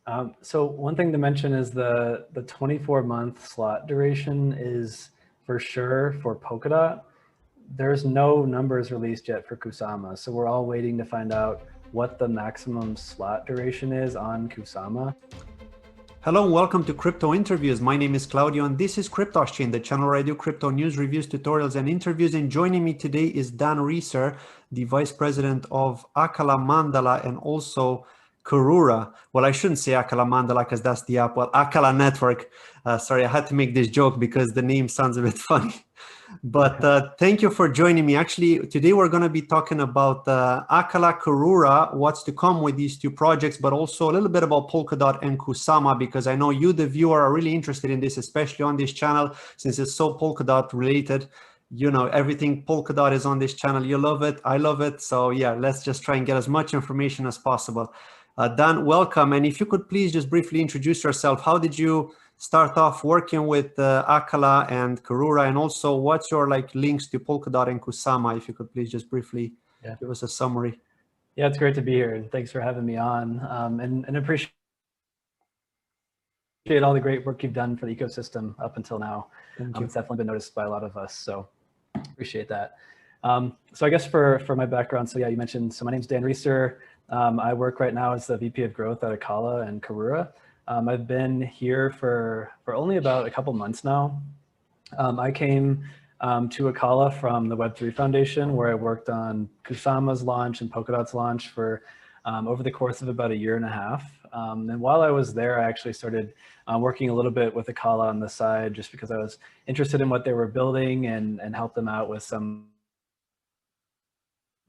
So one thing to mention is the 24-month slot duration is for sure for Polkadot. There's no numbers released yet for Kusama, so we're all waiting to find out what the maximum slot duration is on Kusama. Hello and welcome to Crypto Interviews. My name is Claudio and this is Cryptochain, the channel where I do crypto news, reviews, tutorials, and interviews. And joining me today is Dan Reecer, the Vice President of Acala Mandala and also Karura. Well, I shouldn't say Acala Mandala because that's the app. Well, Acala Network. Sorry, I had to make this joke because the name sounds a bit funny. But thank you for joining me. Actually, today we're going to be talking about Acala, Karura, what's to come with these two projects, but also a little bit about Polkadot and Kusama, because I know you, the viewer, are really interested in this, especially on this channel, since it's so Polkadot related. You know, everything Polkadot is on this channel. You love it. I love it. So yeah, let's just try and get as much information as possible. Dan, welcome. And if you could please just briefly introduce yourself. How did you start off working with Acala and Karura, and also what's your links to Polkadot and Kusama? If you could please just briefly give us a summary. Yeah, it's great to be here, and thanks for having me on. And appreciate all the great work you've done for the ecosystem up until now. It's definitely been noticed by a lot of us, so appreciate that. So I guess for my background, so yeah, you mentioned, so my name's Dan Reecer. I work right now as the VP of Growth at Acala and Karura. I've been here for only about a couple months now. I came to Acala from the Web3 Foundation, where I worked on Kusama's launch and Polkadot's launch for over the course of about 1.5 years. And while I was there, I actually started working a little bit with Acala on the side, just because I was interested in what they were building and help them out with some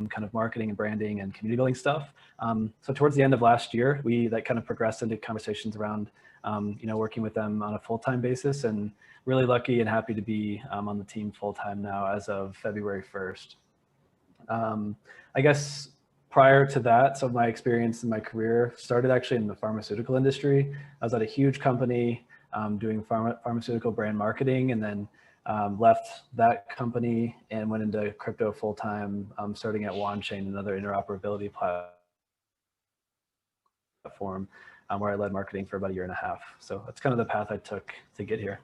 kind of marketing and branding and community building stuff. So towards the end of last year, that kind of progressed into conversations around, working with them on a full-time basis, and really lucky and happy to be on the team full-time now as of February 1st. I guess prior to that, so my experience in my career started actually in the pharmaceutical industry. I was at a huge company doing pharmaceutical brand marketing, and then left that company and went into crypto full-time, starting at OneChain, another interoperability platform, where I led marketing for about 1.5 years. So that's kind of the path I took to get here.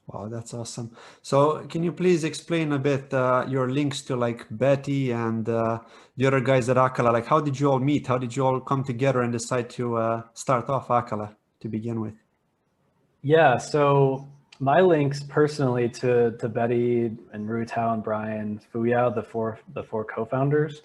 Wow, that's awesome. So can you please explain a bit your links to Betty and the other guys at Acala? How did you all meet? How did you all come together and decide to start off Acala to begin with? Yeah, so my links personally to Betty and Ru Tao and Brian Fuyao, the four co-founders,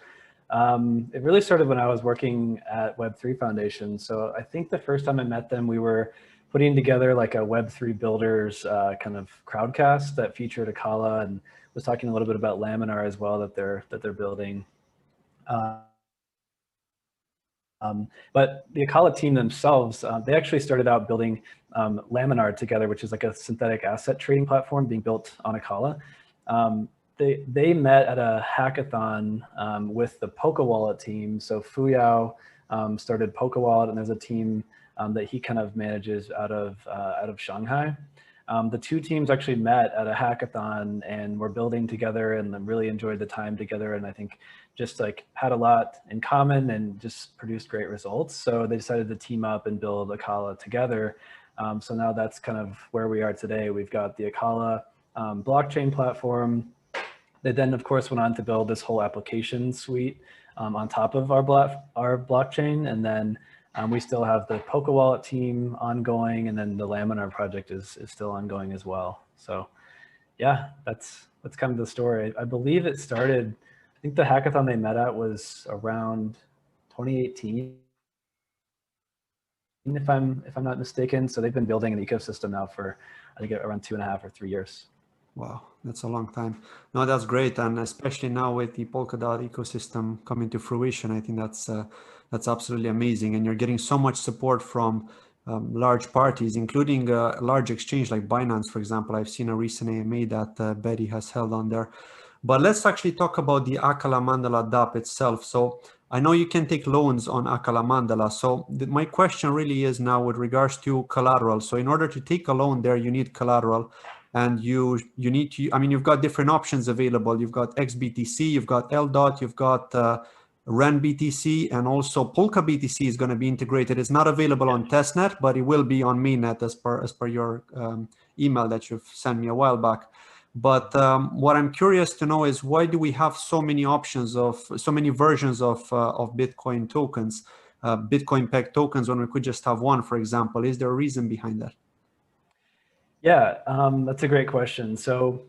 it really started when I was working at Web3 Foundation. So I think the first time I met them, we were putting together a Web3 builders kind of crowdcast that featured Acala, and was talking a little bit about Laminar as well that they're building. But the Acala team themselves, they actually started out building Laminar together, which is a synthetic asset trading platform being built on Acala. They met at a hackathon with the PolkaWallet team. So Fuyao started PolkaWallet, and there's a team that he kind of manages out of Shanghai. The two teams actually met at a hackathon and were building together, and then really enjoyed the time together. And I think just had a lot in common and just produced great results. So they decided to team up and build Acala together. So now that's kind of where we are today. We've got the Acala blockchain platform. They then, of course, went on to build this whole application suite on top of our blockchain. And then we still have the PolkaWallet team ongoing, and then the Laminar project is still ongoing as well. So yeah, that's kind of the story. I believe it started, I think the hackathon they met at was around 2018, if I'm not mistaken. So they've been building an ecosystem now for, I think, around 2.5 or 3 years. Wow, that's a long time. No, that's great, and especially now with the Polkadot ecosystem coming to fruition, I think that's absolutely amazing. And you're getting so much support from large parties, including a large exchange like Binance, for example. I've seen a recent AMA that Betty has held on there. But let's actually talk about the Acala Mandala dApp itself. So I know you can take loans on Acala Mandala. So my question really is now with regards to collateral. So in order to take a loan there, you need collateral. And you need to, I mean, you've got different options available. You've got XBTC, you've got LDOT, you've got RAN BTC, and also Polka BTC is going to be integrated. It's not available on testnet, but it will be on mainnet as per your email that you've sent me a while back. But what I'm curious to know is, why do we have so many options of so many versions of Bitcoin tokens, Bitcoin peg tokens, when we could just have one, for example? Is there a reason behind that? Yeah, that's a great question. So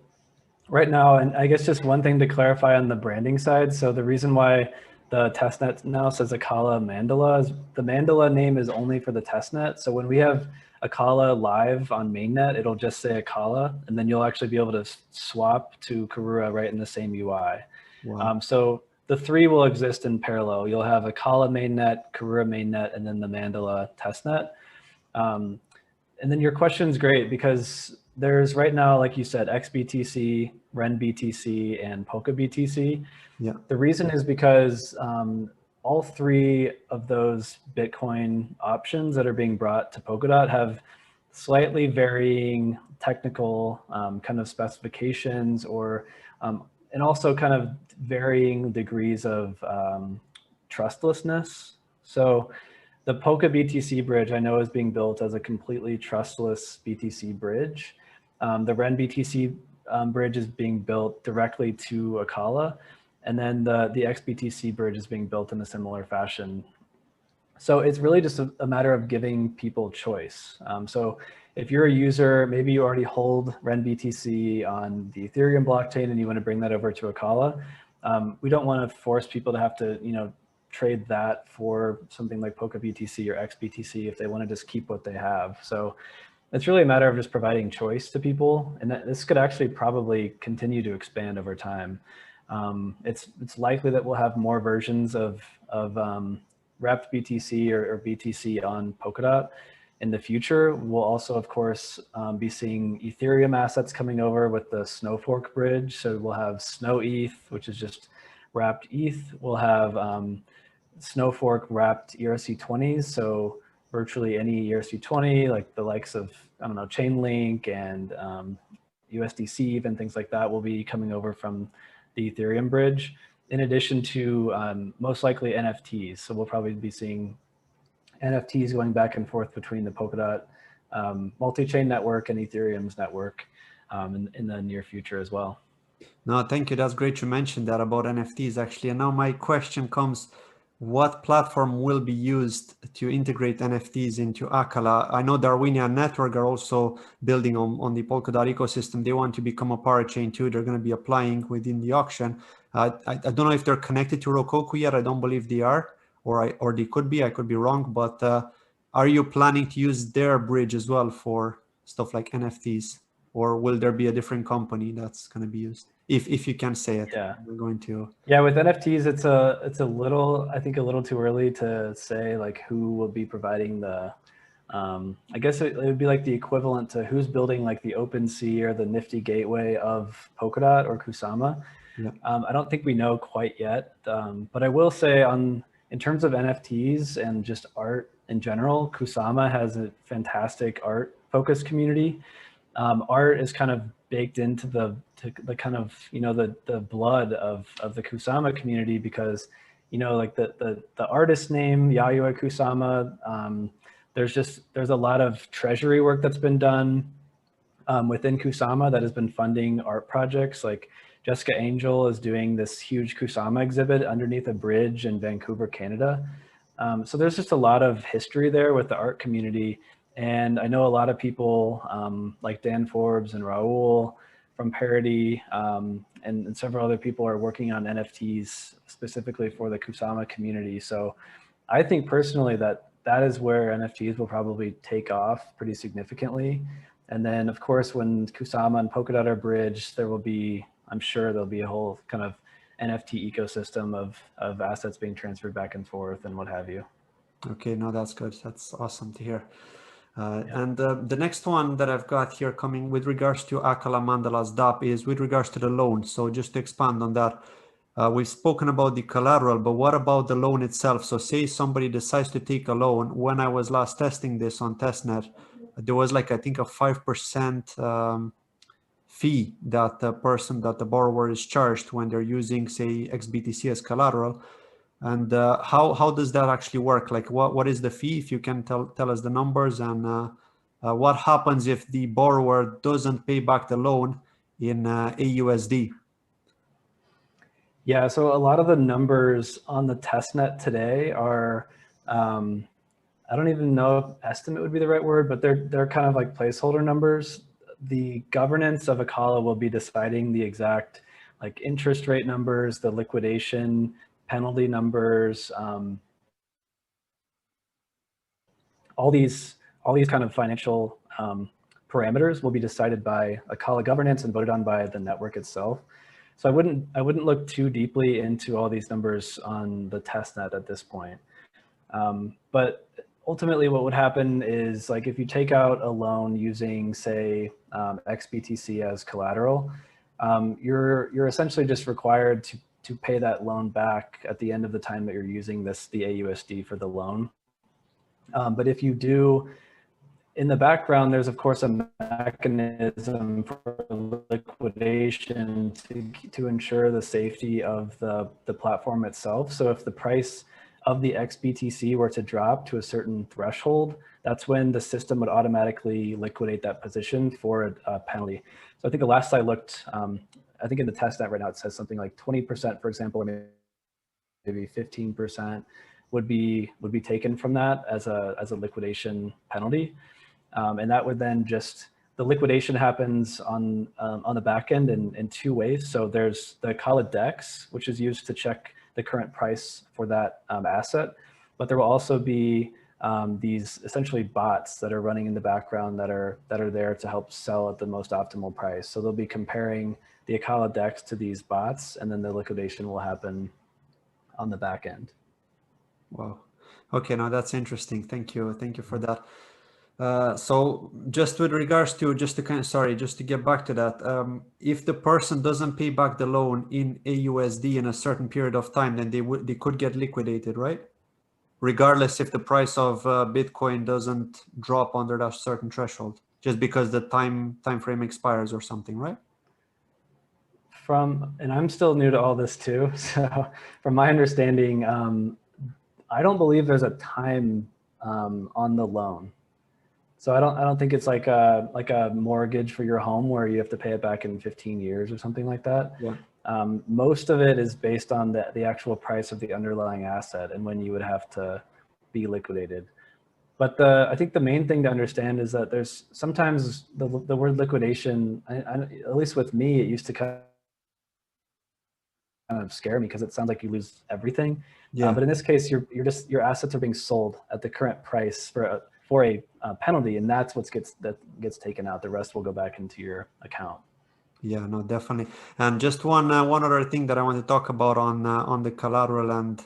right now, and I guess just one thing to clarify on the branding side. So the reason why the testnet now says Acala Mandala is the Mandala name is only for the testnet. So when we have Acala live on mainnet, it'll just say Acala, and then you'll actually be able to swap to Karura right in the same UI. Wow. So the three will exist in parallel. You'll have Acala mainnet, Karura mainnet, and then the Mandala testnet. And then your question's great, because there's right now, like you said, XBTC, REN BTC, and Polka BTC. Yeah. The reason is because all three of those Bitcoin options that are being brought to Polkadot have slightly varying technical kind of specifications, or and also kind of varying degrees of trustlessness. So the Polka BTC bridge I know is being built as a completely trustless BTC bridge. The REN BTC bridge is being built directly to Acala, and then the XBTC bridge is being built in a similar fashion. So it's really just a matter of giving people choice. So if you're a user, maybe you already hold REN BTC on the Ethereum blockchain and you want to bring that over to Acala, we don't want to force people to have to, trade that for something like Polka BTC or XBTC if they want to just keep what they have. So it's really a matter of just providing choice to people, and this could actually probably continue to expand over time. It's likely that we'll have more versions of wrapped BTC or BTC on Polkadot in the future. We'll also, of course, be seeing Ethereum assets coming over with the Snowfork bridge. So we'll have Snow ETH, which is just wrapped ETH. We'll have Snowfork wrapped ERC20s. So virtually any ERC20, like the likes of, I don't know, Chainlink and USDC, even things like that, will be coming over from the Ethereum bridge, in addition to most likely NFTs. So we'll probably be seeing NFTs going back and forth between the Polkadot multi-chain network and Ethereum's network in the near future as well. No, thank you. That's great you mentioned that about NFTs, actually. And now my question comes, what platform will be used to integrate NFTs into Acala? I know Darwinia Network are also building on the Polkadot ecosystem. They want to become a parachain too. They're going to be applying within the auction. I don't know if they're connected to Rococo yet. I don't believe they are, or they could be. I could be wrong. But are you planning to use their bridge as well for stuff like NFTs? Or will there be a different company that's going to be used? If you can say it. Yeah, we're going to. Yeah, with NFTs, it's a little, I think, a little too early to say like who will be providing the. I guess it would be like the equivalent to who's building like the OpenSea or the Nifty gateway of Polkadot or Kusama. Yeah. I don't think we know quite yet, but I will say in terms of NFTs and just art in general, Kusama has a fantastic art focused community. Art is kind of baked into the kind of, the blood of the Kusama community, because, like the artist name, Yayoi Kusama, there's a lot of treasury work that's been done within Kusama that has been funding art projects. Like Jessica Angel is doing this huge Kusama exhibit underneath a bridge in Vancouver, Canada. So there's just a lot of history there with the art community. And I know a lot of people like Dan Forbes and Raul from Parody and several other people are working on NFTs specifically for the Kusama community. So I think personally that is where NFTs will probably take off pretty significantly. And then of course, when Kusama and Polkadot are bridged, I'm sure there'll be a whole kind of NFT ecosystem of assets being transferred back and forth and what have you. Okay, no, that's good. That's awesome to hear. And the next one that I've got here coming with regards to Acala Mandala's DApp is with regards to the loan. So just to expand on that, we've spoken about the collateral, but what about the loan itself? So say somebody decides to take a loan. When I was last testing this on testnet, there was like, I think, a 5% fee that the borrower is charged when they're using, say, XBTC as collateral. And how does that actually work? Like what is the fee, if you can tell us the numbers, and what happens if the borrower doesn't pay back the loan in AUSD? Yeah, so a lot of the numbers on the testnet today are, I don't even know if estimate would be the right word, but they're kind of like placeholder numbers. The governance of Acala will be deciding the exact like interest rate numbers, the liquidation penalty numbers, all these kind of financial parameters will be decided by Acala governance and voted on by the network itself. So I wouldn't look too deeply into all these numbers on the testnet at this point. But ultimately what would happen is, like, if you take out a loan using, say, XBTC as collateral, you're essentially just required to pay that loan back at the end of the time that you're using the AUSD for the loan. But if you do, in the background, there's of course a mechanism for liquidation to ensure the safety of the platform itself. So if the price of the XBTC were to drop to a certain threshold, that's when the system would automatically liquidate that position for a penalty. So I think the last I looked, I think in the testnet right now, it says something like 20%, for example, or maybe 15% would be taken from that as a liquidation penalty. And that would then the liquidation happens on the back end in two ways. So there's the Acala DEX, which is used to check the current price for that asset. But there will also be these essentially bots that are running in the background that are there to help sell at the most optimal price. So they'll be comparing the Acala DEX to these bots, and then the liquidation will happen on the back end. Wow. Okay, now that's interesting. Thank you for that. So just with regards to, just to get back to that, if the person doesn't pay back the loan in AUSD in a certain period of time, then they could get liquidated, right? Regardless if the price of Bitcoin doesn't drop under that certain threshold, just because the time frame expires or something, right? And I'm still new to all this too, so from my understanding, I don't believe there's a time on the loan. So I don't think it's like a mortgage for your home where you have to pay it back in 15 years or something like that. Yeah. Most of it is based on the actual price of the underlying asset and when you would have to be liquidated. But I think the main thing to understand is that there's sometimes the word liquidation, at least with me, it used to kind of scare me because it sounds like you lose everything. Yeah. But in this case, your assets are being sold at the current price for a penalty, and that's what gets taken out. The rest will go back into your account. Yeah, no, definitely. And just one other thing that I want to talk about on the collateral, and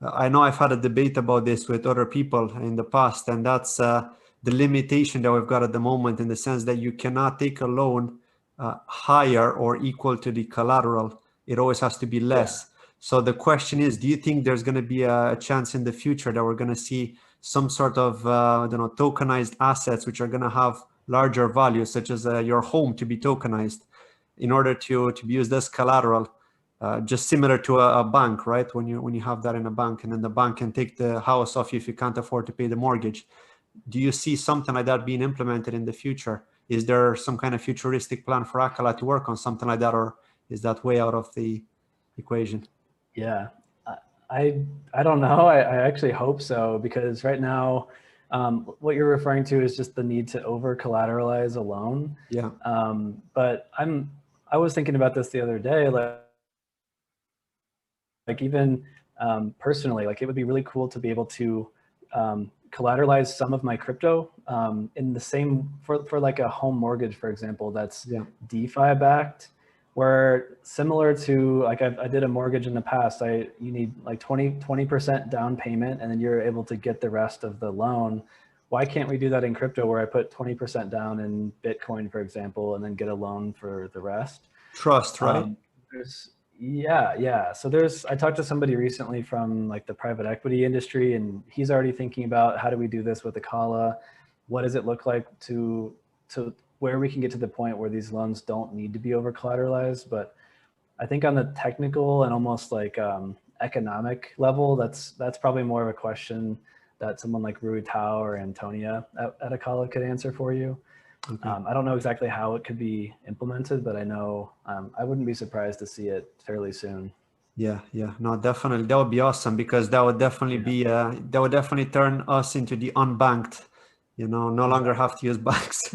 I know I've had a debate about this with other people in the past, and that's the limitation that we've got at the moment, in the sense that you cannot take a loan higher or equal to the collateral. It always has to be less. Yeah. So the question is, do you think there's going to be a chance in the future that we're going to see some sort of I don't know, tokenized assets which are going to have larger values, such as your home, to be tokenized in order to be used as collateral, just similar to a bank, right? When you have that in a bank, and then the bank can take the house off you if you can't afford to pay the mortgage. Do you see something like that being implemented in the future? Is there some kind of futuristic plan for Acala to work on something like that, or is that way out of the equation? Yeah, I don't know. I actually hope so, because right now, what you're referring to is just the need to over collateralize a loan. Yeah. But I was thinking about this the other day, like even personally, like it would be really cool to be able to collateralize some of my crypto in the same, for like a home mortgage, for example, that's DeFi backed, where similar to like I did a mortgage in the past, you need like 20% down payment, and then you're able to get the rest of the loan. Why can't we do that in crypto, where I put 20% down in Bitcoin, for example, and then get a loan for the rest? Trust, right? Yeah. So I talked to somebody recently from like the private equity industry, and he's already thinking about how do we do this with Acala? What does it look like to where we can get to the point where these loans don't need to be over collateralized? But I think on the technical and almost like economic level, that's probably more of a question that someone like Rui Tao or Antonia at Acala could answer for you. Okay. I don't know exactly how it could be implemented, but I know I wouldn't be surprised to see it fairly soon. Yeah, no, definitely, that would be awesome, because that would definitely be that would definitely turn us into the unbanked, no longer have to use banks.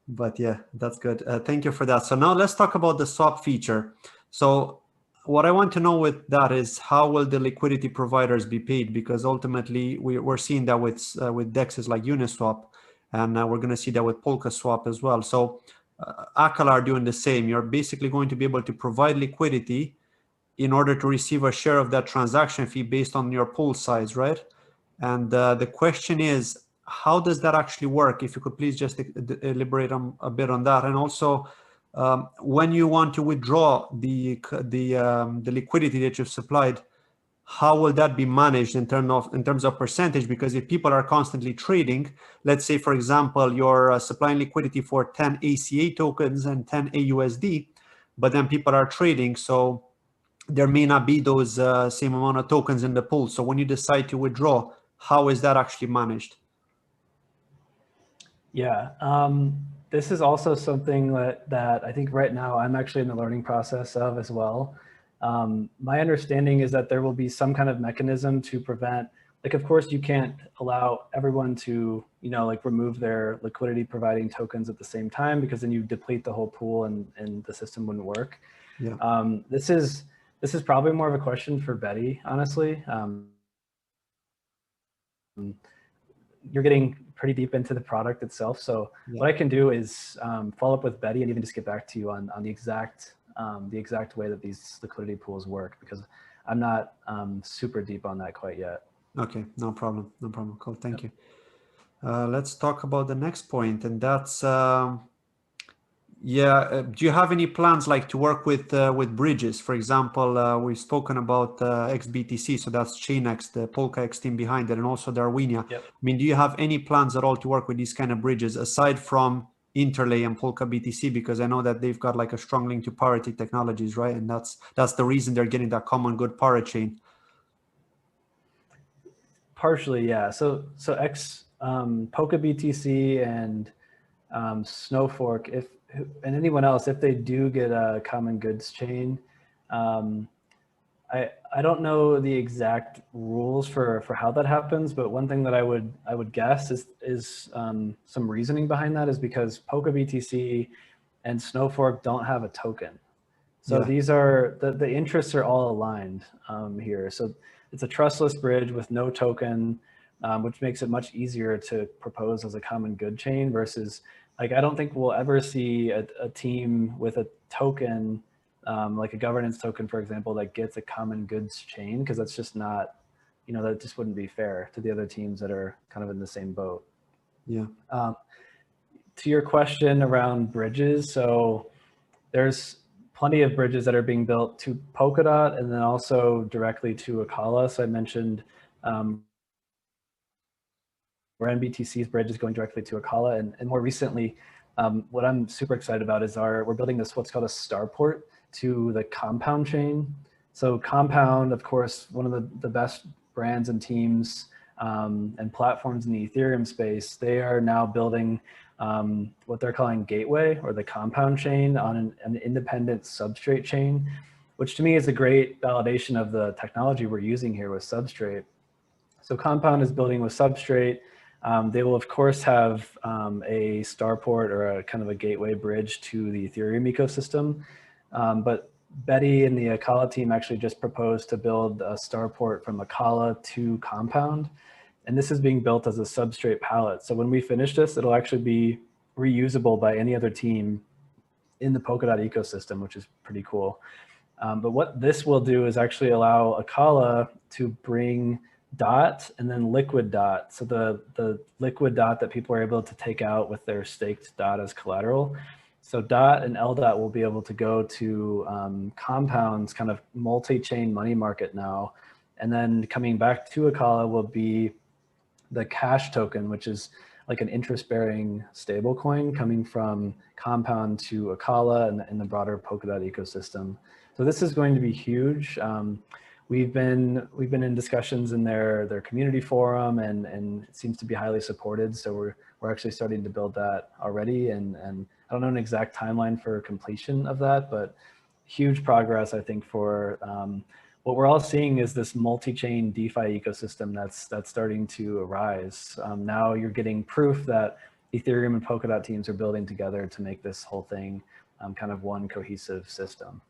But yeah, that's good. Thank you for that. So now let's talk about the swap feature. So what I want to know with that is, how will the liquidity providers be paid? Because ultimately we're seeing that with dexes like Uniswap, and we're going to see that with PolkaSwap as well. So Acala are doing the same. You're basically going to be able to provide liquidity in order to receive a share of that transaction fee based on your pool size, right? And the question is, how does that actually work? If you could please just elaborate a bit on that. And also, when you want to withdraw the liquidity that you've supplied, how will that be managed in terms of percentage? Because if people are constantly trading, let's say, for example, you're supplying liquidity for 10 ACA tokens and 10 AUSD, but then people are trading, so there may not be those same amount of tokens in the pool. So when you decide to withdraw, how is that actually managed? Yeah, this is also something that I think right now I'm actually in the learning process of as well. My understanding is that there will be some kind of mechanism to prevent, like, of course you can't allow everyone to, like, remove their liquidity providing tokens at the same time, because then you deplete the whole pool and the system wouldn't work. Yeah. This is probably more of a question for Betty, honestly. You're getting pretty deep into the product itself. So what I can do is follow up with Betty and even just get back to you on the exact way that these liquidity pools work, because I'm not super deep on that quite yet. Okay, no problem. Cool, thank you. Let's talk about the next point, and that's do you have any plans like to work with bridges? For example, we've spoken about XBTC, so that's ChainX, the PolkaX team behind it, and also Darwinia. Yep. I mean, do you have any plans at all to work with these kind of bridges aside from Interlay and Polka BTC? Because I know that they've got like a strong link to Parity Technologies, right? And that's the reason they're getting that common good Parachain. Partially, yeah. So Polka BTC and Snowfork, and anyone else, if they do get a common goods chain, I don't know the exact rules for how that happens, but one thing that I would guess is some reasoning behind that is because Polka BTC and Snowfork don't have a token. So these are, the interests are all aligned here. So it's a trustless bridge with no token, which makes it much easier to propose as a common good chain versus, like, I don't think we'll ever see a team with a token, like a governance token, for example, that gets a common goods chain, because that's just not, that just wouldn't be fair to the other teams that are kind of in the same boat. Yeah. To your question around bridges, so there's plenty of bridges that are being built to Polkadot and then also directly to Acala. So I mentioned where NBTC's bridge is going directly to Acala, and more recently, what I'm super excited about is we're building what's called a starport to the Compound chain. So Compound, of course, one of the best brands and teams and platforms in the Ethereum space, they are now building what they're calling Gateway, or the Compound chain, on an independent substrate chain, which to me is a great validation of the technology we're using here with Substrate. So Compound is building with Substrate. They will, of course, have a starport or a kind of a gateway bridge to the Ethereum ecosystem. But Betty and the Acala team actually just proposed to build a starport from Acala to Compound. And this is being built as a substrate palette. So when we finish this, it'll actually be reusable by any other team in the Polkadot ecosystem, which is pretty cool. But what this will do is actually allow Acala to bring DOT and then liquid DOT. So the liquid DOT that people are able to take out with their staked DOT as collateral. So DOT and LDOT will be able to go to Compound's kind of multi-chain money market now. And then coming back to Acala will be the cash token, which is like an interest-bearing stable coin coming from Compound to Acala and the broader Polkadot ecosystem. So this is going to be huge. we've been in discussions in their community forum, and it seems to be highly supported. So we're actually starting to build that already, and I don't know an exact timeline for completion of that, but huge progress, I think, for what we're all seeing is this multi-chain DeFi ecosystem that's starting to arise. Now you're getting proof that Ethereum and Polkadot teams are building together to make this whole thing kind of one cohesive system.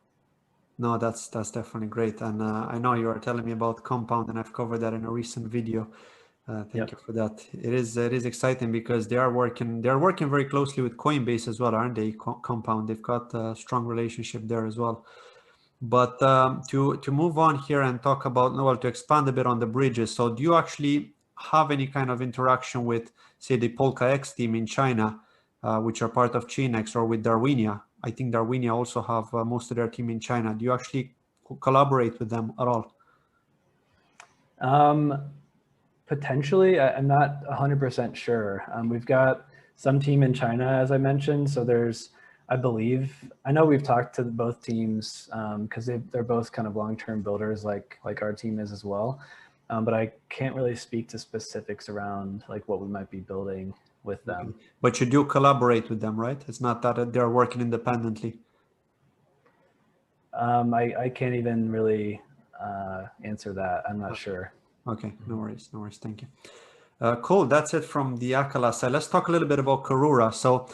No, that's definitely great. And I know you are telling me about Compound, and I've covered that in a recent video. Thank you for that. It is exciting because they are working very closely with Coinbase as well, aren't they? Compound, they've got a strong relationship there as well. But to move on here and talk about, well, to expand a bit on the bridges. So do you actually have any kind of interaction with, say, the PolkaX team in China, which are part of ChainX, or with Darwinia? I think Darwinia also have most of their team in China. Do you actually collaborate with them at all? Potentially, I'm not 100% sure. We've got some team in China, as I mentioned. So there's, I know we've talked to both teams because they're both kind of long-term builders like our team is as well. But I can't really speak to specifics around like what we might be building with them. Okay. But you do collaborate with them, right? It's not that they're working independently. I can't even really answer that. I'm not sure. Okay, no worries, thank you. Cool, that's it from the Acala side. Let's talk a little bit about Karura. So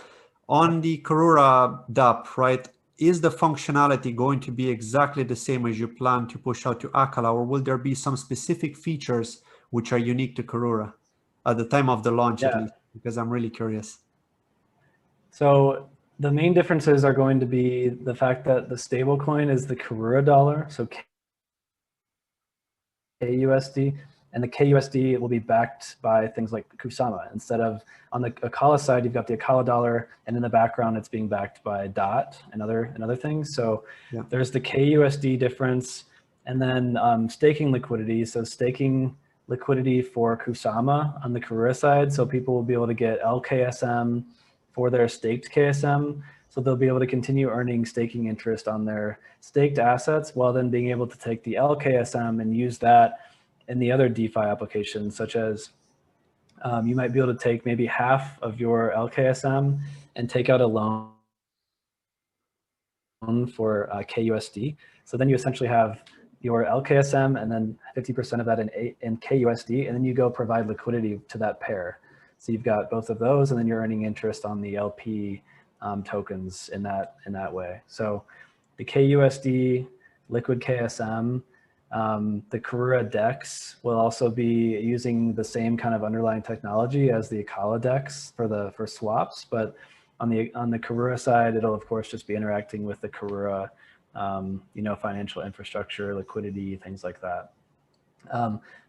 on the Karura dApp, right, is the functionality going to be exactly the same as you plan to push out to Acala, or will there be some specific features which are unique to Karura at the time of the launch, at least? Because I'm really curious. So the main differences are going to be the fact that the stable coin is the Karura dollar, so KUSD, and the KUSD will be backed by things like Kusama. Instead of on the Acala side, you've got the Acala dollar, and in the background, it's being backed by DOT and other things. So there's the KUSD difference, and then staking liquidity. So staking liquidity for Kusama on the Karura side. So people will be able to get LKSM for their staked KSM. So they'll be able to continue earning staking interest on their staked assets while then being able to take the LKSM and use that in the other DeFi applications, such as you might be able to take maybe half of your LKSM and take out a loan for KUSD. So then you essentially have your LKSM and then 50% of that in KUSD, and then you go provide liquidity to that pair. So you've got both of those, and then you're earning interest on the LP tokens in that way. So the KUSD, liquid KSM, the Karura DEX will also be using the same kind of underlying technology as the Acala DEX for swaps, but on the Karura side, it'll of course just be interacting with the Karura financial infrastructure, liquidity, things like that.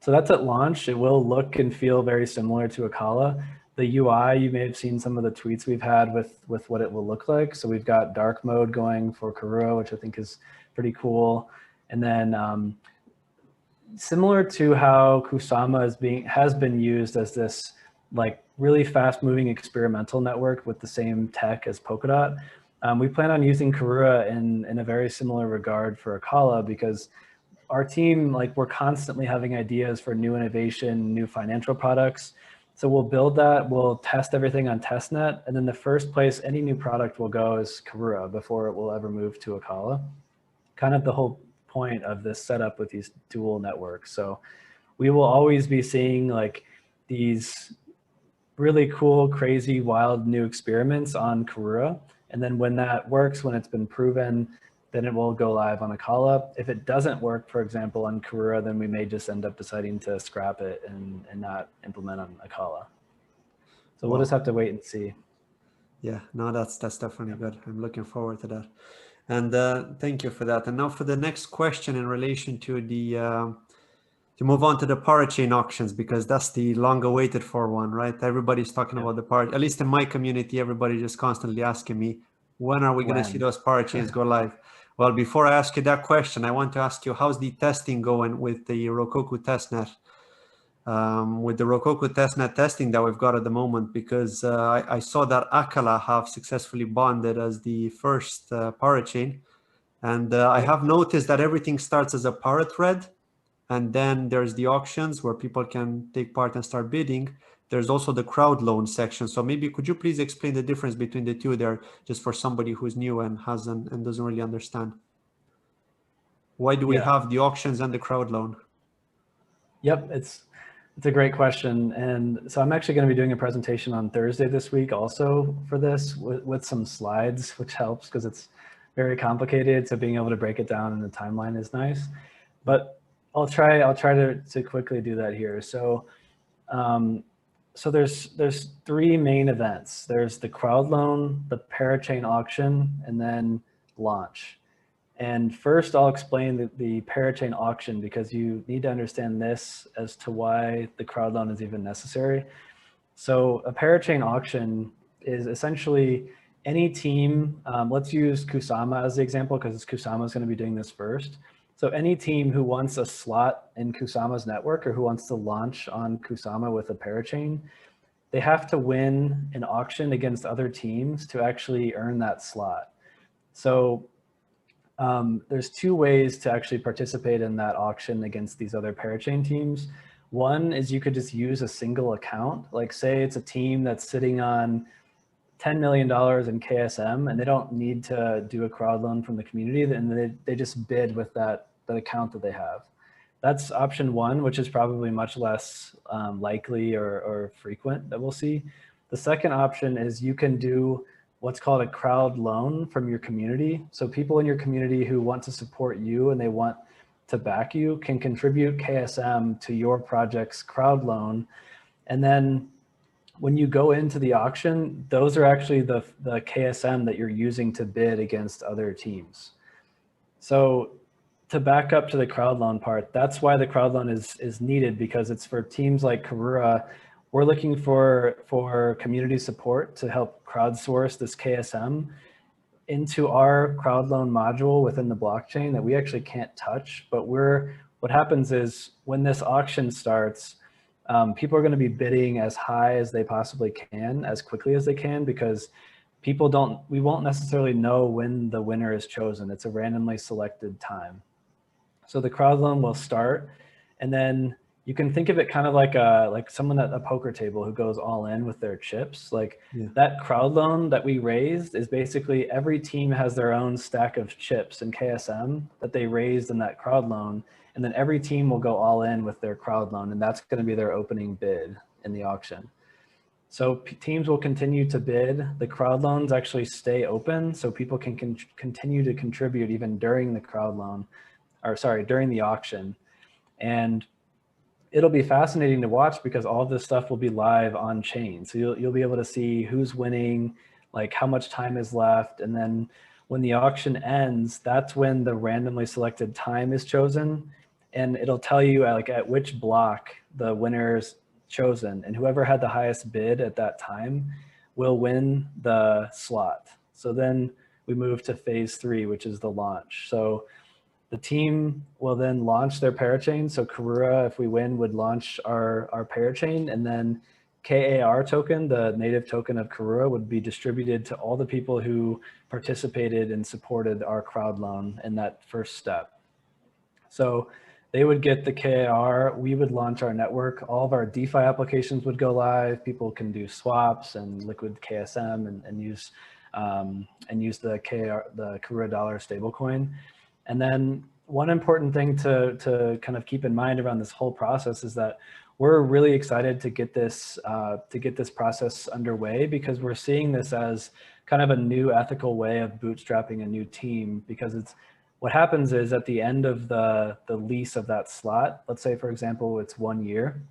So that's at launch. It will look and feel very similar to Acala. The UI, you may have seen some of the tweets we've had with what it will look like. So we've got dark mode going for Karura, which I think is pretty cool. And then similar to how Kusama has been used as this like really fast moving experimental network with the same tech as Polkadot, we plan on using Karura in a very similar regard for Acala, because our team, like, we're constantly having ideas for new innovation, new financial products. So we'll build that, we'll test everything on testnet, and then the first place any new product will go is Karura before it will ever move to Acala. Kind of the whole point of this setup with these dual networks. So we will always be seeing like these really cool, crazy, wild new experiments on Karura. And then when that works, when it's been proven, then it will go live on Acala. If it doesn't work, for example, on Karura, then we may just end up deciding to scrap it and not implement on Acala. So we'll just have to wait and see. Yeah, no, that's definitely good. I'm looking forward to that. And thank you for that. And now for the next question in relation to the, to move on to the Parachain auctions, because that's the long awaited for one, right? Everybody's talking about the at least in my community, everybody just constantly asking me, when are we going to see those Parachains go live? Well, before I ask you that question, I want to ask you, how's the testing going with the Rococo testnet? With the Rococo testnet testing that we've got at the moment, because I saw that Acala have successfully bonded as the first Parachain. And I have noticed that everything starts as a para thread. And then there's the auctions where people can take part and start bidding. There's also the Crowdloan section. So maybe could you please explain the difference between the two there, just for somebody who's new and doesn't really understand? Why do we have the auctions and the Crowdloan? Yep, it's a great question. And so I'm actually going to be doing a presentation on Thursday this week also for this with some slides, which helps because it's very complicated. So being able to break it down in the timeline is nice. But I'll try to quickly do that here. So so there's three main events. There's the Crowdloan, the Parachain auction, and then launch. And first I'll explain the Parachain auction because you need to understand this as to why the Crowdloan is even necessary. So a Parachain auction is essentially any team, let's use Kusama as the example because Kusama is going to be doing this first. So any team who wants a slot in Kusama's network or who wants to launch on Kusama with a Parachain, they have to win an auction against other teams to actually earn that slot. So there's two ways to actually participate in that auction against these other Parachain teams. One is you could just use a single account. Like say it's a team that's sitting on $10 million in KSM and they don't need to do a Crowdloan from the community, and they just bid with that account that they have. That's option one, which is probably much less likely or frequent that we'll see. The second option is you can do what's called a Crowdloan from your community. So people in your community who want to support you and they want to back you can contribute KSM to your project's Crowdloan. And then when you go into the auction, those are actually the KSM that you're using to bid against other teams. So to back up to the Crowdloan part, that's why the Crowdloan is needed, because it's for teams like Karura. We're looking for community support to help crowdsource this KSM into our Crowdloan module within the blockchain that we actually can't touch. But what happens is when this auction starts, people are going to be bidding as high as they possibly can, as quickly as they can, because we won't necessarily know when the winner is chosen. It's a randomly selected time. So the Crowdloan will start, and then you can think of it kind of like someone at a poker table who goes all in with their chips. That Crowdloan that we raised is basically every team has their own stack of chips in KSM that they raised in that Crowdloan, and then every team will go all in with their Crowdloan, and that's going to be their opening bid in the auction. So teams will continue to bid. The Crowdloans actually stay open, so people can continue to contribute even during the during the auction. And it'll be fascinating to watch because all of this stuff will be live on chain. So you'll be able to see who's winning, like how much time is left. And then when the auction ends, that's when the randomly selected time is chosen. And it'll tell you like at which block the winner's chosen, and whoever had the highest bid at that time will win the slot. So then we move to phase 3, which is the launch. So the team will then launch their Parachain. So Karura, if we win, would launch our Parachain, and then KAR token, the native token of Karura, would be distributed to all the people who participated and supported our Crowdloan in that first step. So they would get the KAR, we would launch our network, all of our DeFi applications would go live, people can do swaps and liquid KSM and use the Karura dollar stablecoin. And then one important thing to kind of keep in mind around this whole process is that we're really excited to get this process underway, because we're seeing this as kind of a new ethical way of bootstrapping a new team. Because what happens is at the end of the lease of that slot, let's say, for example, it's 1 year,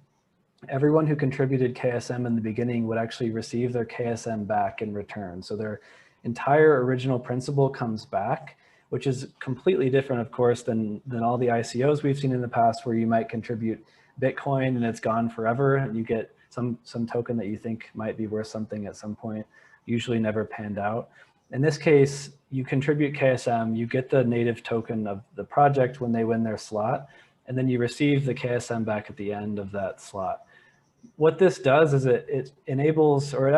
everyone who contributed KSM in the beginning would actually receive their KSM back in return. So their entire original principal comes back, which is completely different, of course, than all the ICOs we've seen in the past, where you might contribute Bitcoin and it's gone forever, and you get some token that you think might be worth something at some point, usually never panned out. In this case, you contribute KSM, you get the native token of the project when they win their slot, and then you receive the KSM back at the end of that slot. What this does is it enables, or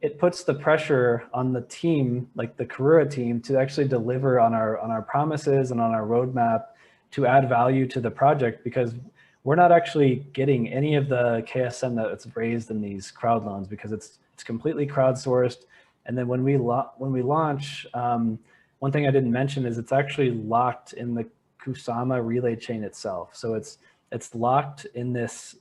it puts the pressure on the team, like the Karura team, to actually deliver on our promises and on our roadmap to add value to the project, because we're not actually getting any of the KSM that's raised in these crowd loans, because it's completely crowdsourced. And then when we launch, one thing I didn't mention is it's actually locked in the Kusama relay chain itself. So it's locked in this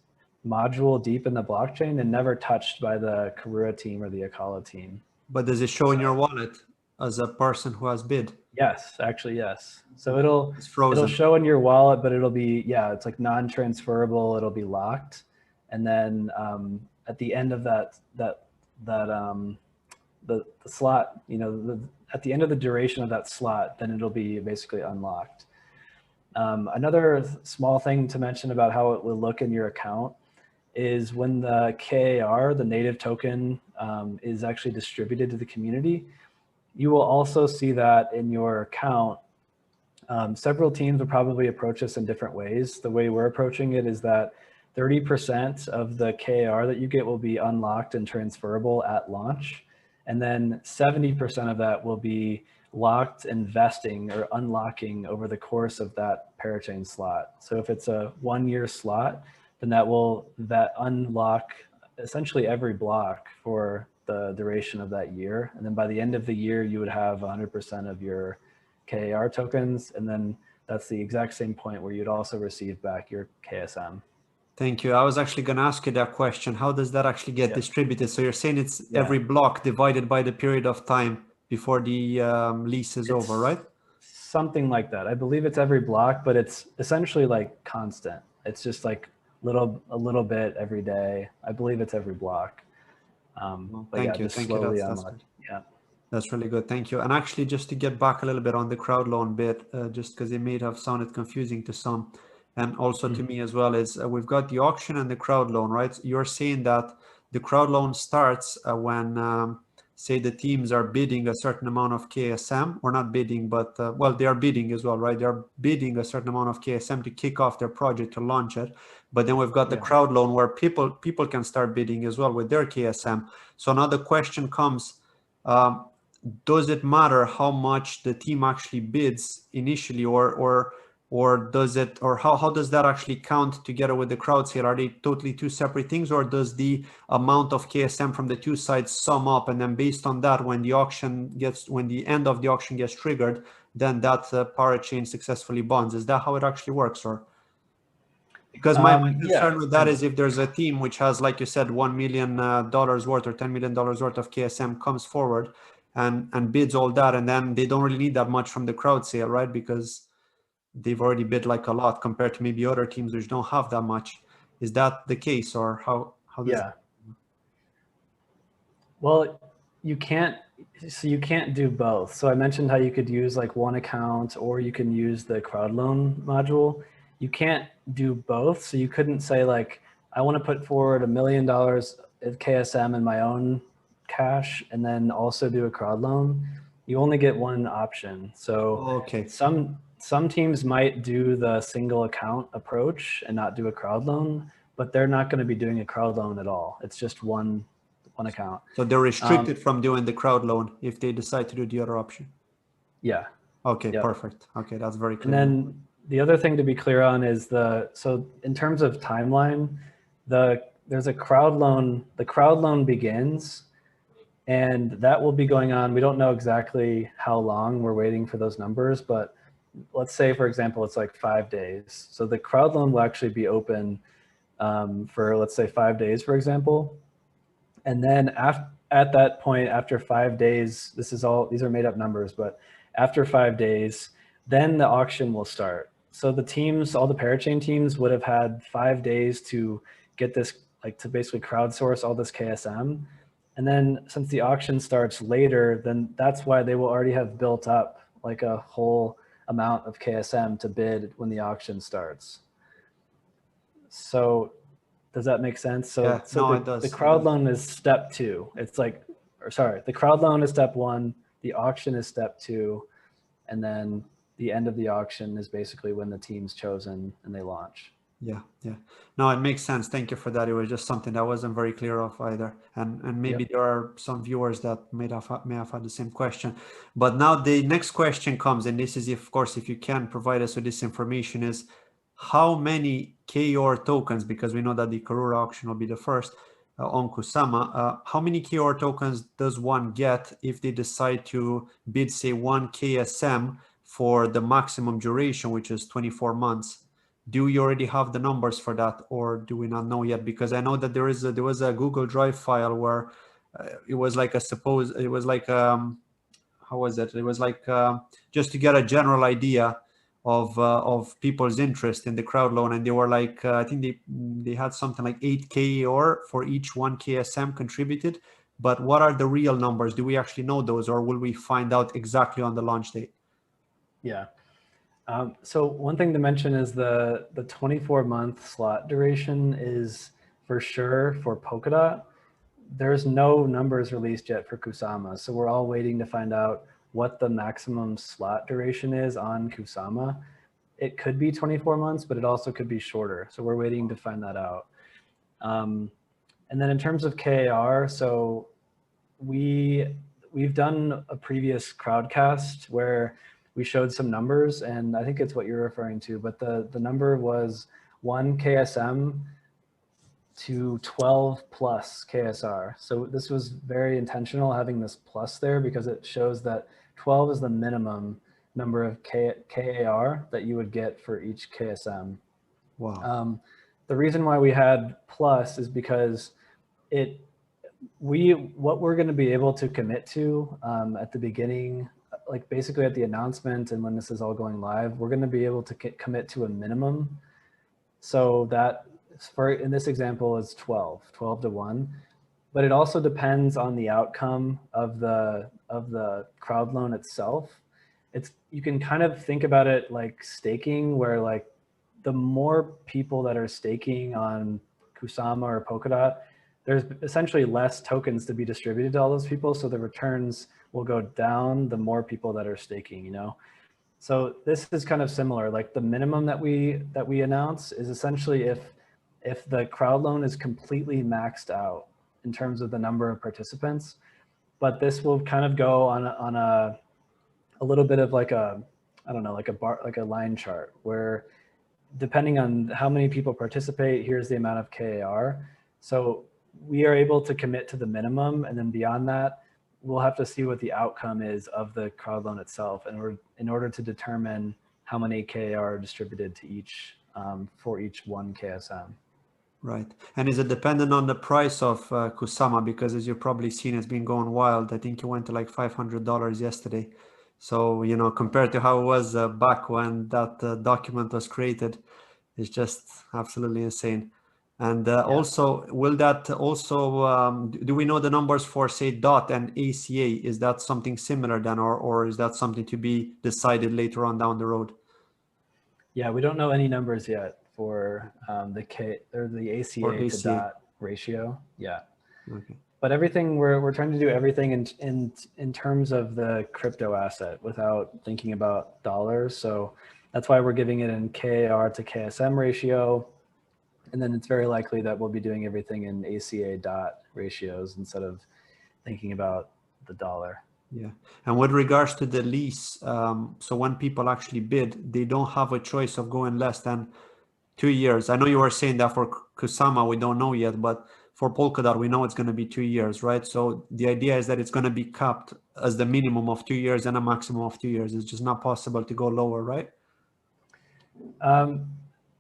module deep in the blockchain and never touched by the Karura team or the Acala team. But does it show in your wallet as a person who has bid? Yes, actually, yes. So it'll frozen. show in your wallet, but it'll be, yeah, it's like non-transferable. It'll be locked, and then at the end of the slot, you know, at the end of the duration of that slot, then it'll be basically unlocked. Another small thing to mention about how it will look in your account is when the KAR, the native token, is actually distributed to the community. You will also see that in your account. Several teams will probably approach this in different ways. The way we're approaching it is that 30% of the KAR that you get will be unlocked and transferable at launch. And then 70% of that will be locked and vesting or unlocking over the course of that Parachain slot. So if it's a 1-year slot, then that unlock essentially every block for the duration of that year. And then by the end of the year, you would have 100% of your KAR tokens. And then that's the exact same point where you'd also receive back your KSM. Thank you. I was actually going to ask you that question. How does that actually get distributed? So you're saying it's every block divided by the period of time before the lease is over, right? Something like that. I believe it's every block, but it's essentially like constant. It's just like a little bit every day. I believe it's every block. Thank you. That's really good. Thank you. And actually, just to get back a little bit on the crowd loan bit, just because it may have sounded confusing to some, and also to me as well, is we've got the auction and the crowd loan, right? You're saying that the crowd loan starts when, say, the teams are bidding a certain amount of KSM, or not bidding, but well, they are bidding as well, right? They're bidding a certain amount of KSM to kick off their project, to launch it. But then we've got the crowd loan where people can start bidding as well with their KSM. So now the question comes, does it matter how much the team actually bids initially, or does it, or how does that actually count together with the crowd sale? Are they totally two separate things, or does the amount of KSM from the two sides sum up, and then based on that, when the end of the auction gets triggered, then that Parachain successfully bonds? Is that how it actually works? Or because my concern with that is if there's a team which has, like you said, $1 million worth or $10 million worth of KSM comes forward and bids all that, and then they don't really need that much from the crowd sale, right? Because they've already bid like a lot compared to maybe other teams which don't have that much. Is that the case, or how does Well, you can't do both. So I mentioned how you could use like one account, or you can use the crowd loan module. You can't do both. So you couldn't say like, I want to put forward $1 million of KSM in my own cash and then also do a crowd loan. You only get one option. So some teams might do the single account approach and not do a crowd loan, but they're not going to be doing a crowd loan at all. It's just one account. So they're restricted from doing the crowd loan if they decide to do the other option. Yeah. Okay, perfect. Okay, that's very clear. And then the other thing to be clear on is so in terms of timeline, there's a crowd loan. The crowd loan begins, and that will be going on. We don't know exactly how long. We're waiting for those numbers, but let's say, for example, it's like 5 days. So the crowd loan will actually be open for, let's say, 5 days, for example. And then at that point, after 5 days, these are made up numbers, but after 5 days, then the auction will start. So the teams, all the Parachain teams would have had 5 days to get this, like to basically crowdsource all this KSM. And then since the auction starts later, then that's why they will already have built up like a whole amount of KSM to bid when the auction starts. So does that make sense? So, it does. The crowd loan is step 2. It's like, the crowd loan is step 1, the auction is step 2, and then the end of the auction is basically when the team's chosen and they launch. Yeah, yeah. No, it makes sense. Thank you for that. It was just something that wasn't very clear of either. And maybe Yep. there are some viewers that may have had the same question. But now the next question comes, and this is, of course, if you can provide us with this information, is how many KOR tokens, because we know that the Karura auction will be the first on Kusama, how many KOR tokens does one get if they decide to bid, say, 1 KSM for the maximum duration, which is 24 months? Do you already have the numbers for that, or do we not know yet? Because I know that there was a Google Drive file where it was like how was it? It was like just to get a general idea of people's interest in the crowd loan, and they were like I think they had something like 8K or for each 1 KSM contributed. But what are the real numbers? Do we actually know those, or will we find out exactly on the launch date? Yeah. So one thing to mention is the 24-month slot duration is for sure for Polkadot. There's no numbers released yet for Kusama. So we're all waiting to find out what the maximum slot duration is on Kusama. It could be 24 months, but it also could be shorter. So we're waiting to find that out. And then in terms of KAR, so we've done a previous crowdcast where we showed some numbers, and I think it's what you're referring to, but the number was 1 KSM to 12 plus KSR. So this was very intentional having this plus there because it shows that 12 is the minimum number of KAR that you would get for each KSM. Wow. The reason why we had plus is because what we're going to be able to commit to at the beginning, like basically at the announcement and when this is all going live, we're going to be able to commit to a minimum. So that in this example is 12 to 1, but it also depends on the outcome of the crowd loan itself. You can kind of think about it like staking, where like the more people that are staking on Kusama or Polkadot, there's essentially less tokens to be distributed to all those people. So the returns will go down the more people that are staking, you know? So this is kind of similar. Like the minimum that we announce is essentially if the crowd loan is completely maxed out in terms of the number of participants, but this will kind of go on a little bit of like a, I don't know, like a line chart where depending on how many people participate, here's the amount of KAR. So we are able to commit to the minimum, and then beyond that, we'll have to see what the outcome is of the crowd loan itself, and in order to determine how many KAR are distributed to each for each 1 KSM. Right. And is it dependent on the price of Kusama? Because as you've probably seen, it's been going wild. I think it went to like $500 yesterday. So, you know, compared to how it was back when that document was created, it's just absolutely insane. And also, will that also, do we know the numbers for, say, DOT and ACA? Is that something similar then, or is that something to be decided later on down the road? Yeah, we don't know any numbers yet for the ACA to DOT ratio. Yeah. Okay. But everything we're trying to do everything in terms of the crypto asset without thinking about dollars. So that's why we're giving it in KAR to KSM ratio. And then it's very likely that we'll be doing everything in ACA DOT ratios instead of thinking about the dollar. Yeah. And with regards to the lease, so when people actually bid, they don't have a choice of going less than 2 years. I know you were saying that for Kusama, we don't know yet, but for Polkadot, we know it's going to be 2 years, right? So the idea is that it's going to be capped as the minimum of 2 years and a maximum of 2 years. It's just not possible to go lower, right?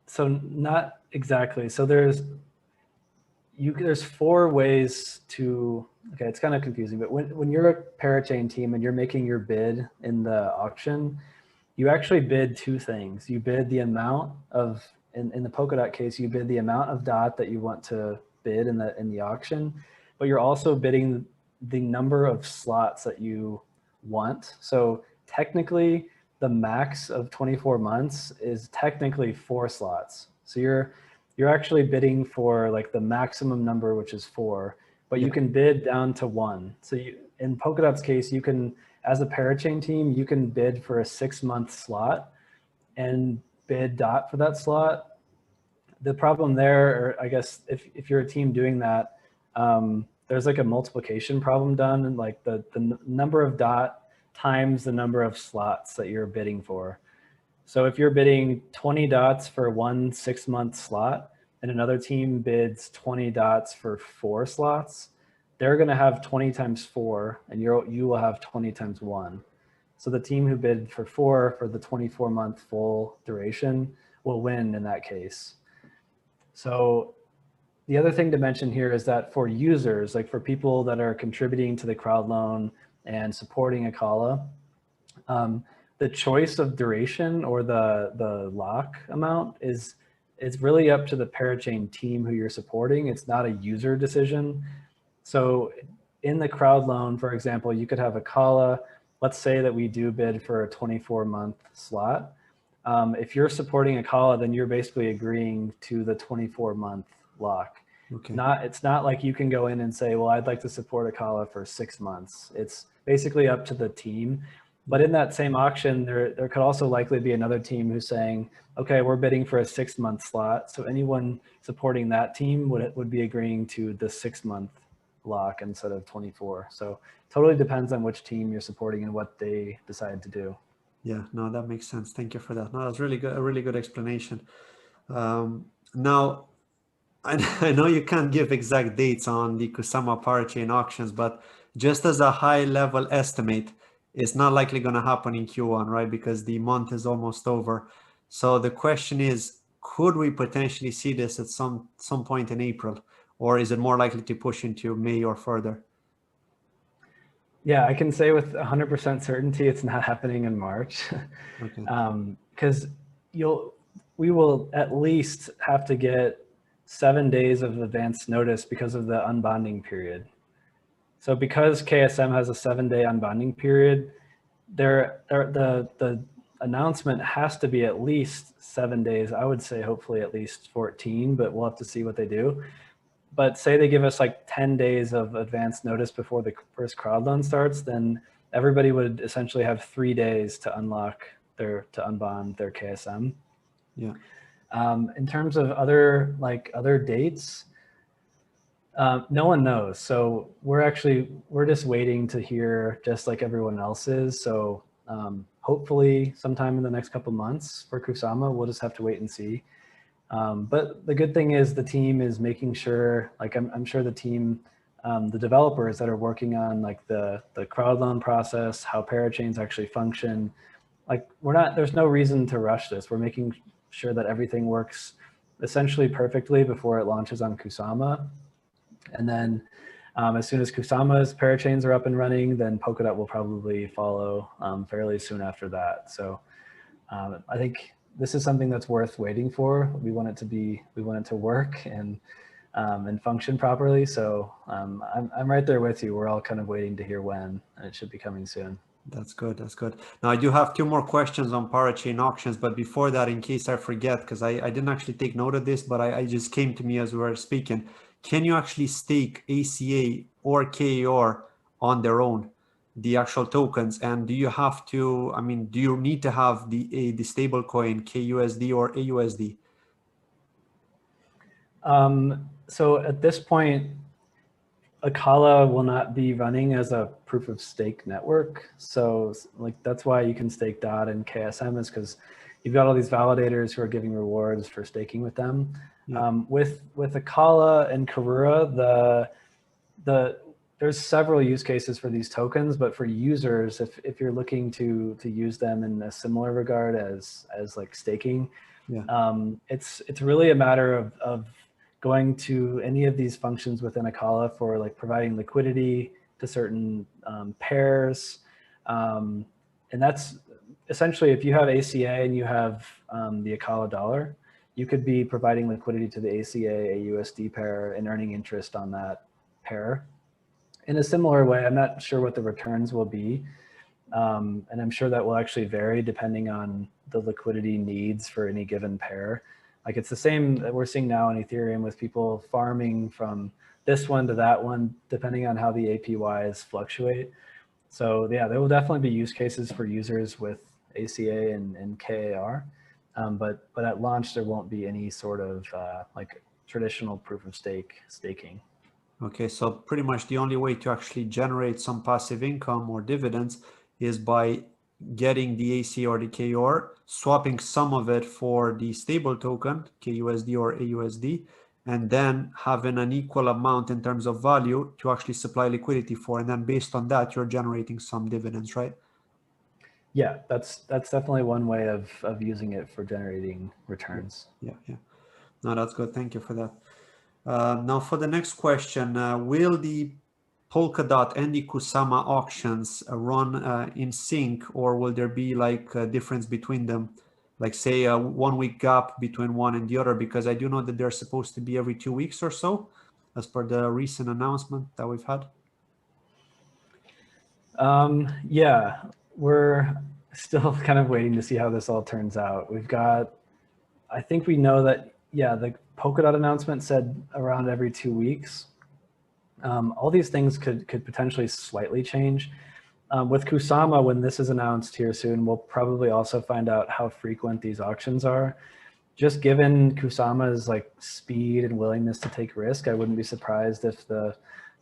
So not exactly. So there's 4 ways to, okay, it's kind of confusing, but when you're a Parachain team and you're making your bid in the auction, you actually bid 2 things. You bid the amount of, in the Polkadot case, you bid the amount of DOT that you want to bid in the auction, but you're also bidding the number of slots that you want. So technically, the max of 24 months is technically 4 slots. So you're actually bidding for like the maximum number, which is 4, but you can bid down to 1. So in Polkadot's case, you can, as a Parachain team, you can bid for a 6-month slot and bid DOT for that slot. the problem there, or I guess if you're a team doing that, there's like a multiplication problem done, and like the number of dot times the number of slots that you're bidding for. So if you're bidding 20 dots for one 6-month slot and another team bids 20 dots for 4 slots, they're going to have 20 times 4 and you will have 20 times 1. So the team who bid for 4 for the 24-month full duration will win in that case. So the other thing to mention here is that for users, like for people that are contributing to the Crowdloan and supporting Acala, the choice of duration or the lock amount is really up to the Parachain team who you're supporting. It's not a user decision. So in the Crowdloan, for example, you could have Acala. Let's say that we do bid for a 24-month slot. If you're supporting Acala, then you're basically agreeing to the 24-month lock. Okay. It's not like you can go in and say, well, I'd like to support Acala for 6 months. It's basically up to the team. But in that same auction, there could also likely be another team who's saying, okay, we're bidding for a 6-month slot. So anyone supporting that team would be agreeing to the 6-month lock instead of 24. So totally depends on which team you're supporting and what they decide to do. Yeah, no, that makes sense. Thank you for that. No, that's really good, a really good explanation. Now, I know you can't give exact dates on the Kusama Parachain auctions, but just as a high level estimate, it's not likely going to happen in Q1, right? Because the month is almost over. So the question is, could we potentially see this at some point in April, or is it more likely to push into May or further? Yeah, I can say with 100% certainty it's not happening in March. Okay. Because we will at least have to get 7 days of advance notice because of the unbonding period. So because KSM has a 7-day unbonding period, the announcement has to be at least 7 days. I would say hopefully at least 14, but we'll have to see what they do. But say they give us like 10 days of advance notice before the first Crowdloan starts, then everybody would essentially have 3 days to unbond their KSM. Yeah. In terms of other dates, no one knows. So we're just waiting to hear, just like everyone else is. So hopefully sometime in the next couple months for Kusama, we'll just have to wait and see. But the good thing is the team is making sure, like I'm sure the team, the developers that are working on like the Crowdloan process, how Parachains actually function, like there's no reason to rush this. We're making sure that everything works essentially perfectly before it launches on Kusama. And then as soon as Kusama's Parachains are up and running, then Polkadot will probably follow fairly soon after that. So I think this is something that's worth waiting for. We want it to work and function properly. So I'm right there with you. We're all kind of waiting to hear when, and it should be coming soon. That's good. That's good. Now I do have 2 more questions on Parachain auctions, but before that, in case I forget, because I didn't actually take note of this, but I just came to me as we were speaking. Can you actually stake ACA or KAR on their own, the actual tokens? And do you have to, do you need to have the stable coin KUSD or AUSD? So at this point, Acala will not be running as a proof of stake network. So like that's why you can stake DOT and KSM, is because you've got all these validators who are giving rewards for staking with them. Yeah. With Acala and Karura, there's several use cases for these tokens, but for users, if you're looking to use them in a similar regard as like staking, yeah. It's really a matter of going to any of these functions within Acala for like providing liquidity to certain pairs. And that's essentially, if you have ACA and you have the Acala dollar, you could be providing liquidity to the ACA AUSD pair and earning interest on that pair. In a similar way, I'm not sure what the returns will be. And I'm sure that will actually vary depending on the liquidity needs for any given pair. Like it's the same that we're seeing now in Ethereum with people farming from this one to that one, depending on how the APYs fluctuate. So yeah, there will definitely be use cases for users with ACA and KAR. But at launch, there won't be any sort of like traditional proof of staking. Okay, so pretty much the only way to actually generate some passive income or dividends is by getting the ACA or the KUR, swapping some of it for the stable token, KUSD or AUSD, and then having an equal amount in terms of value to actually supply liquidity for. And then based on that, you're generating some dividends, right? Yeah, that's definitely one way of using it for generating returns. Yeah. No, that's good. Thank you for that. Now for the next question, will the Polkadot and the Kusama auctions run in sync, or will there be like a difference between them? Like say a 1 week gap between one and the other, because I do know that they're supposed to be every 2 weeks or so, as per the recent announcement that we've had. Yeah, we're still kind of waiting to see how this all turns out. We've got, I think we know that, yeah, the Polkadot announcement said around every 2 weeks. All these things could potentially slightly change. With Kusama, when this is announced here soon, we'll probably also find out how frequent these auctions are. Just given Kusama's like speed and willingness to take risk, I wouldn't be surprised if the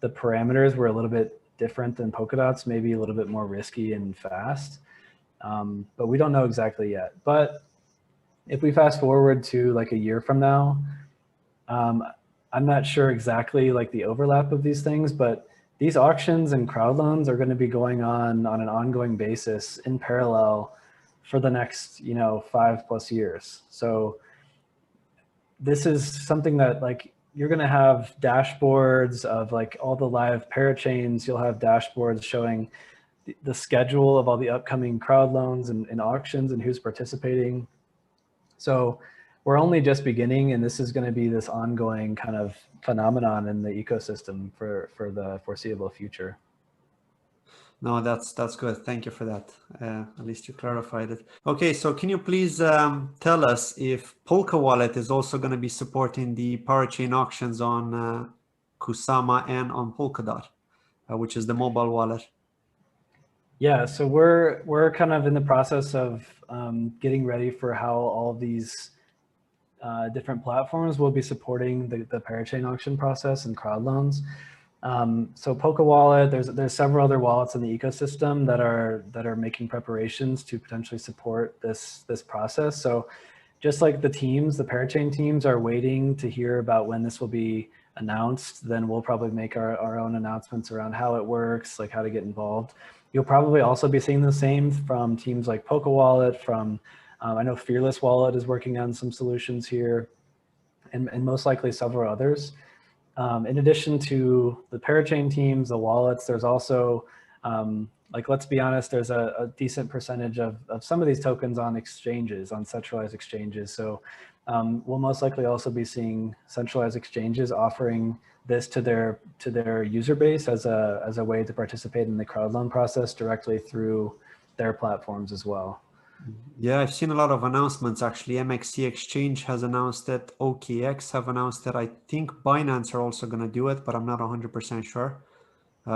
parameters were a little bit different than Polkadot's, maybe a little bit more risky and fast. But we don't know exactly yet. But if we fast forward to like a year from now, I'm not sure exactly like the overlap of these things, but these auctions and crowd loans are going to be going on an ongoing basis in parallel for the next, 5+ years. So this is something that like you're going to have dashboards of like all the live parachains. You'll have dashboards showing the schedule of all the upcoming crowd loans and auctions and who's participating. So we're only just beginning, and this is going to be this ongoing kind of phenomenon in the ecosystem for the foreseeable future. No, that's good. Thank you for that. At least you clarified it. Okay, so can you please tell us if PolkaWallet is also going to be supporting the Parachain auctions on Kusama and on Polkadot, which is the mobile wallet? Yeah, so we're kind of in the process of getting ready for how all these different platforms will be supporting the Parachain auction process and crowd loans. So PolkaWallet, there's several other wallets in the ecosystem that are making preparations to potentially support this process. So just like the Parachain teams are waiting to hear about when this will be announced, then we'll probably make our own announcements around how it works, like how to get involved. You'll probably also be seeing the same from teams like PolkaWallet, from I know Fearless Wallet is working on some solutions here, and most likely several others. In addition to the Parachain teams, the wallets, there's also, like, let's be honest, there's a decent percentage of some of these tokens on exchanges, on centralized exchanges. So we'll most likely also be seeing centralized exchanges offering this to their user base as a way to participate in the crowd loan process directly through their platforms as well. Yeah, I've seen a lot of announcements actually. MXC Exchange has announced it. OKX have announced it. I think Binance are also going to do it, but I'm not 100% sure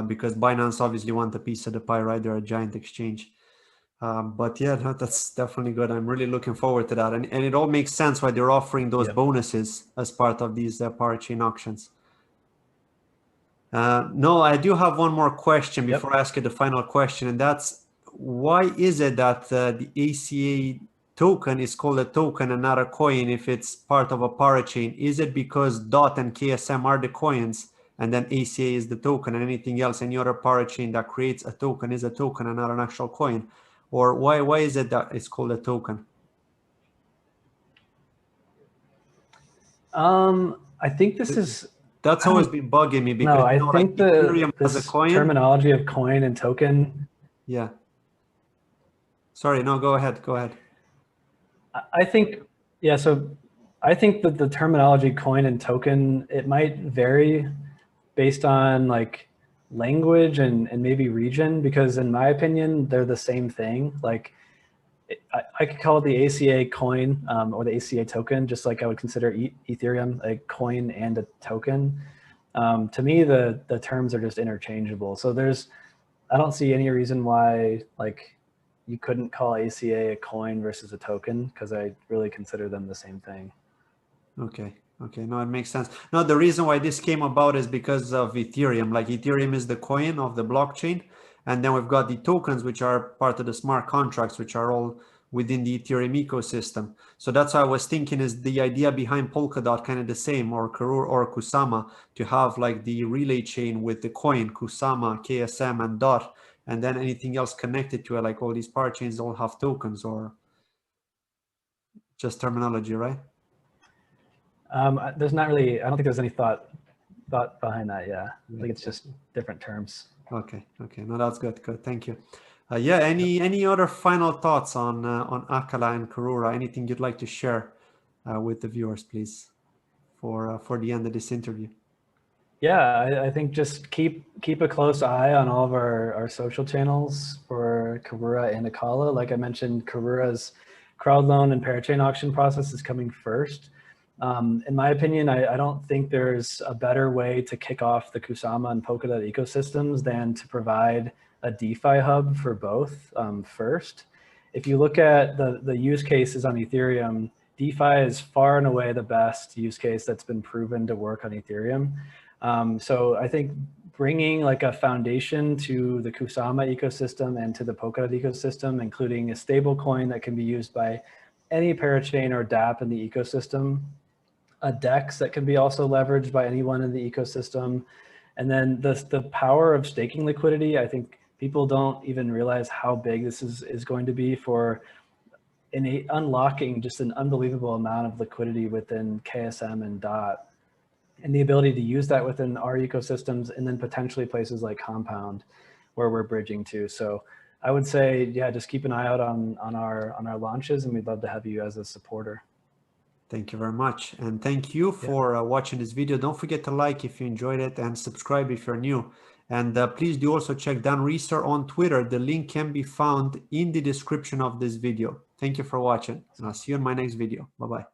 because Binance obviously want a piece of the pie, right? They're a giant exchange. But yeah, that's definitely good. I'm really looking forward to that. And it all makes sense why they're offering those bonuses as part of these Parachain auctions. No, I do have one more question before I ask you the final question, and that's, why is it that the ACA token is called a token and not a coin if it's part of a parachain? Is it because DOT and KSM are the coins and then ACA is the token, and anything else, any other parachain that creates a token is a token and not an actual coin? Or why is it that it's called a token? I think this is... That's always been bugging me because I think like this terminology of coin and token. Yeah. Sorry, no, go ahead. I think, yeah, so I think that the terminology coin and token, it might vary based on like language and maybe region, because in my opinion, they're the same thing. Like I could call it the ACA coin or the ACA token, just like I would consider Ethereum a coin and a token. To me, the terms are just interchangeable. So I don't see any reason why like you couldn't call ACA a coin versus a token, because I really consider them the same thing. Okay. Okay. No, it makes sense. No, the reason why this came about is because of Ethereum. Like Ethereum is the coin of the blockchain. And then we've got the tokens, which are part of the smart contracts, which are all within the Ethereum ecosystem. So that's why I was thinking, is the idea behind Polkadot kind of the same, or Karura or Kusama, to have like the relay chain with the coin, Kusama, KSM, and DOT, and then anything else connected to it, like all these parachains all have tokens, or just terminology, right? There's not really, I don't think there's any thought behind that. Yeah, I think it's just different terms. Okay. Okay. No, that's good. Good. Thank you. Yeah. Any other final thoughts on Acala and Karura? Anything you'd like to share with the viewers, please, for the end of this interview? Yeah, I think just keep a close eye on all of our social channels for Karura and Acala. Like I mentioned, Karura's Crowdloan and Parachain auction process is coming first. In my opinion, I don't think there's a better way to kick off the Kusama and Polkadot ecosystems than to provide a DeFi hub for both first. If you look at the use cases on Ethereum, DeFi is far and away the best use case that's been proven to work on Ethereum. So I think bringing like a foundation to the Kusama ecosystem and to the Polkadot ecosystem, including a stable coin that can be used by any parachain or dApp in the ecosystem, a DEX that can be also leveraged by anyone in the ecosystem, and then the power of staking liquidity. I think people don't even realize how big this is going to be for unlocking just an unbelievable amount of liquidity within KSM and DOT, and the ability to use that within our ecosystems, and then potentially places like Compound where we're bridging to. So I would say, yeah, just keep an eye out on our launches, and we'd love to have you as a supporter. Thank you very much. And thank you for watching this video. Don't forget to like if you enjoyed it, and subscribe if you're new. And please do also check Dan Reecer on Twitter. The link can be found in the description of this video. Thank you for watching, and I'll see you in my next video. Bye-bye.